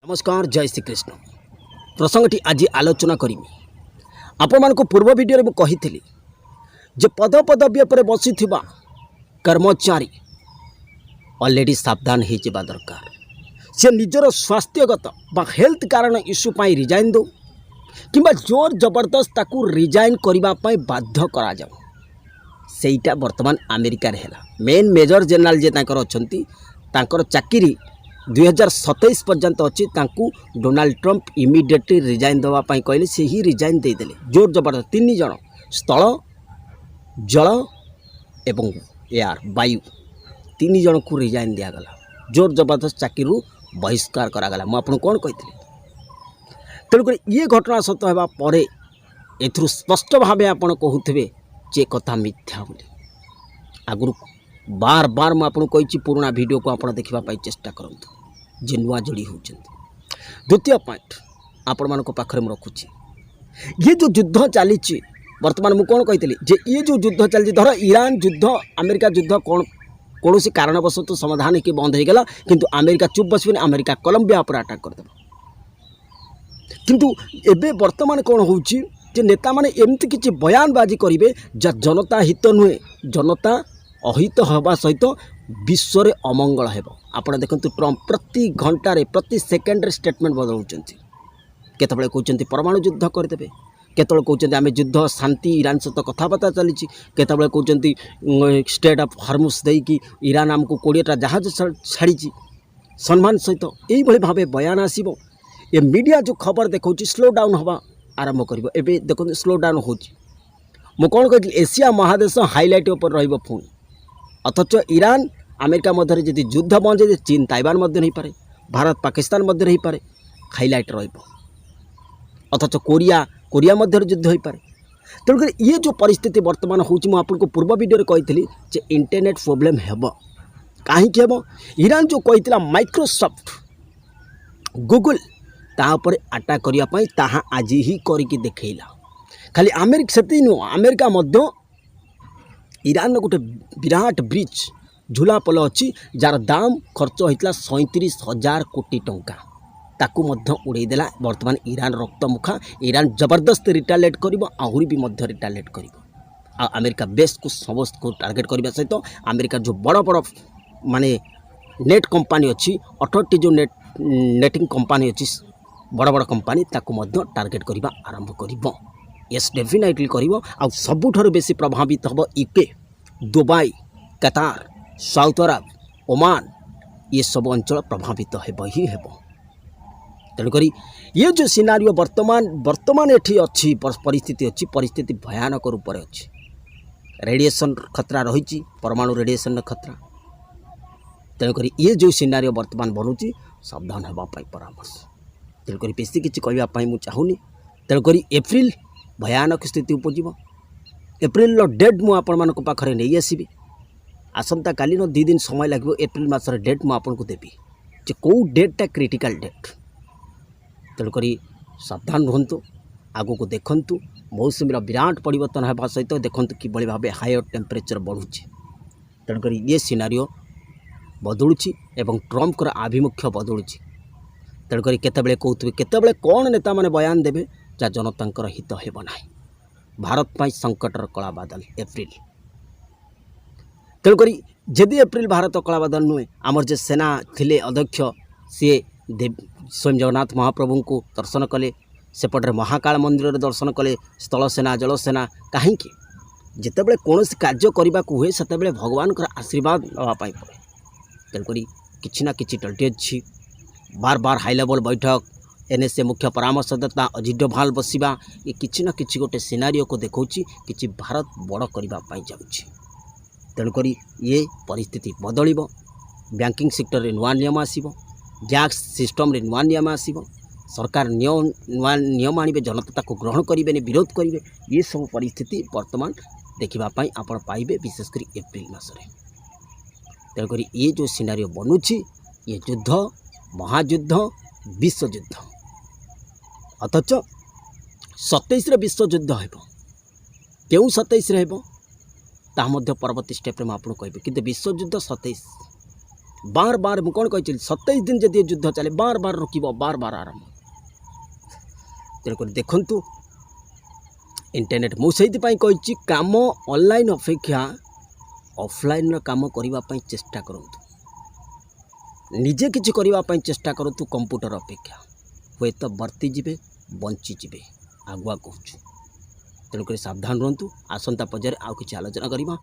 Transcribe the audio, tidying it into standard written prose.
नमस्कार जय श्री कृष्ण प्रसंगटी आज आलोचना करी आपण मान पूर्व वीडियो में कही जे पद पदवी पर बसी कर्मचारी ऑलरेडी सावधान हो जावा दरकार से निजर स्वास्थ्यगत बा हेल्थ कारण इश्यू पाई रिजाइन दो किंबा जोर जबरदस्त ताकू रिजाइन करने बाध्य करा जाओ सेटा वर्तमान अमेरिका रे हैला मेन मेजर जनरल जे तांकर चाकरी 2027 पर्यंत अच्छी डोनाल्ड ट्रंप इमिडिएटली रिजाइन देवाई कहले से ही रिजाइन देदेले जोर जबरदस्त 3 जन स्थल जल एवं एयर वायु 3 जन को रिजाइन दिगला जोर जबरदस्त चाकरी बहिष्कार करागला मुझे कौन कही तेणुक ये घटना सत होगा एथुरु स्पष्ट भाव आप कहते जे कथा मिथ्या बोली आगुरी बार बार मुझे कही पुराना वीडियो को आप देखापी चेष्टा करूँ जे नुआ जोड़ी होती। द्वितीय पॉइंट आपण मान पाखे रखुची ये जो युद्ध चली बर्तमान मुझे कौन कही जे ये जो युद्ध चली धर ईरान युद्ध अमेरिका युद्ध कौन कौन कारणवशत समाधान कि बंद हो गला किंतु अमेरिका चुप बसबे अमेरिका कोलंबिया पर अटैक करदे किंतु एबे वर्तमान कौन होची जे नेता माने एमती किसी बयानबाजी करेंगे जनता हित नुहे जनता अहित हवा सहित विश्व रे अमंगल हेबो आपण देखंतु ट्रंप प्रति घंटारे प्रति सेकेंड स्टेटमेंट बदलुचंती केतबेले कहउचंती परमाणु युद्ध करदेबे केतबेले कहउचंती आमे युद्ध शांति ईरान सहित कथबार्ता चली केतबेले कहउचंती स्टेट ऑफ हॉर्मुज देकी ईरान आमको 20टा जहाज छाड़ी सम्मान सहित यही भाव बयान आसीबो ये मीडिया जो खबर देखौची स्लो डाउन हवा आरंभ करिवो एबे देखंतु स्लो डाउन होची मु कोन कहली एशिया महादेश हाइलाइट ऊपर रहिबो पुणी अथच ईरान अमेरिका मध्य जदि युद्ध बंद जाए चीन ताइवान मध्य नहीं पारे भारत पाकिस्तान मध्य नहीं पारे हाइलाइट अथच कोरिया कोरिया मध्य युद्ध हो पारे तेणुक ये जो परिस्थिति वर्तमान होची आपको पूर्व वीडियो कही जे इंटरनेट प्रोब्लेम हेब कहीं हेब ईरान जो कही माइक्रोसॉफ्ट गूगल तापर अटैक करने ताहा आज ही करके देखला खाली अमेरिका से नुह अमेरिका मध्य ईरान गोटे विराट ब्रिज झूला पोल अच्छी जार दाम खर्च होता 37,000 कोटी टंका ताकू मध्य उड़ेदेला वर्तमान ईरान रक्तमुखा ईरान जबरदस्त रिटालिएट करिवो आहुरी भी मध्य रिटालिएट करिवो अमेरिका बेस को समस्त को टार्गेट करने सहित अमेरिका जो बड़ बड़ माने नेट कंपनी अच्छी 18टी जो नेटिंग कंपनी अच्छी बड़ बड़ कंपनी ताकू मध्य टार्गेट करने आरंभ करिवो यस डेफिनेटली करिवो आ सबुठारु बेसी प्रभावित हबो यूके दुबई कतार साउथ अरब ओमान ये सब अंचल प्रभावित हेब ही हेब तेणुक ये जो सिनारियो वर्तमान एठी अच्छी परिस्थिति अच्छी परिस्थिति भयानक रूप में अच्छी रेडिएशन खतरा रही परमाणु रेडिएशन खतरा तेणुक ये जो सिनारियो वर्तमान बनूची सावधान होगापाई परामर्श तेणुक बेसी किसी कहवाई मुझे चाहूनी तेणुक एप्रिल भयानक स्थिति उपजीव एप्रिल डेट मुझे पाखे नहीं आसबि आसंता काली 2 दिन समय लगे एप्रिल मासर डेट मुझे देवी जे कौ डेटा क्रिटिकल डेट तेणुक सावधान रुहतु आगू को देखु मौसमी विराट परिवर्तन होगा सहित देखु कि भाव हायर टेम्परेचर बढ़ुची तेणुक ये सिनारियो बदलुची एवं ट्रंप कर आभिमुख्य बदलुची तेणुक केतबेले कहते केतबेले कौन नेता माने बयान देवे जा जनता हित हेब ना भारत पाई संकटर कला बादल एप्रिल तेणुक जदि एप्रिल भारत कला बादल नुहे आमर जे सेना थिले अध्यक्ष सी स्वयं जगन्नाथ महाप्रभु को दर्शन कले सेपटे महाकाल मंदिर दर्शन कले स्थल सेना जलसेना कहीं जितेबले कौन कार्य करने को हुए से भगवान का आशीर्वाद नापी पड़े तेणुक कि ना कि टल्टी अच्छी बार बार हाई लेवल बैठक एनएसए मुख्य परामर्शदाता अजित डोभाल बसवा ये किसी ना कि गोटे सिनारियो को देखा कि भारत बड़ करने जाऊँगी तेणुक ये परिस्थिति बदल बैंकिंग सेक्टर रे नुआ नियम आसीबो गैस सिस्टम रे नुआ नियम आसीबो सरकार नुआ नियम आनिबे जनता को ग्रहण करेंगे विरोध करेंगे ये सब परिस्थिति वर्तमान देखापी आप पाइबे विशेषकर एप्रिल मासरे तेणुक ये जो सिनारियो बनूची ये युद्ध महायुद्ध विश्वयुद्ध अथच 27 विश्व युद्ध हेब क्यों 27 हेब ता परवर्ती स्टेप में आपको कहि कि विश्वयुद्ध 27 बार बार मुझे कौन कही 27 दिन जदि युद्ध चले बार बार रोकब बार बार आरंभ तेणुक देखु इंटरनेट मुझे कही काम ऑनलाइन अपेक्षा ऑफलाइन काम करने चेष्टा करूँ निजे किसी करने चेष्टा करूँ कंप्यूटर अपेक्षा हुए तो बर्ती जीवे बंची जीवे आगुआ कहूँ तेणुक सावधान रुहतु आसंता पर्यायर आउ किसी आलोचना करवा।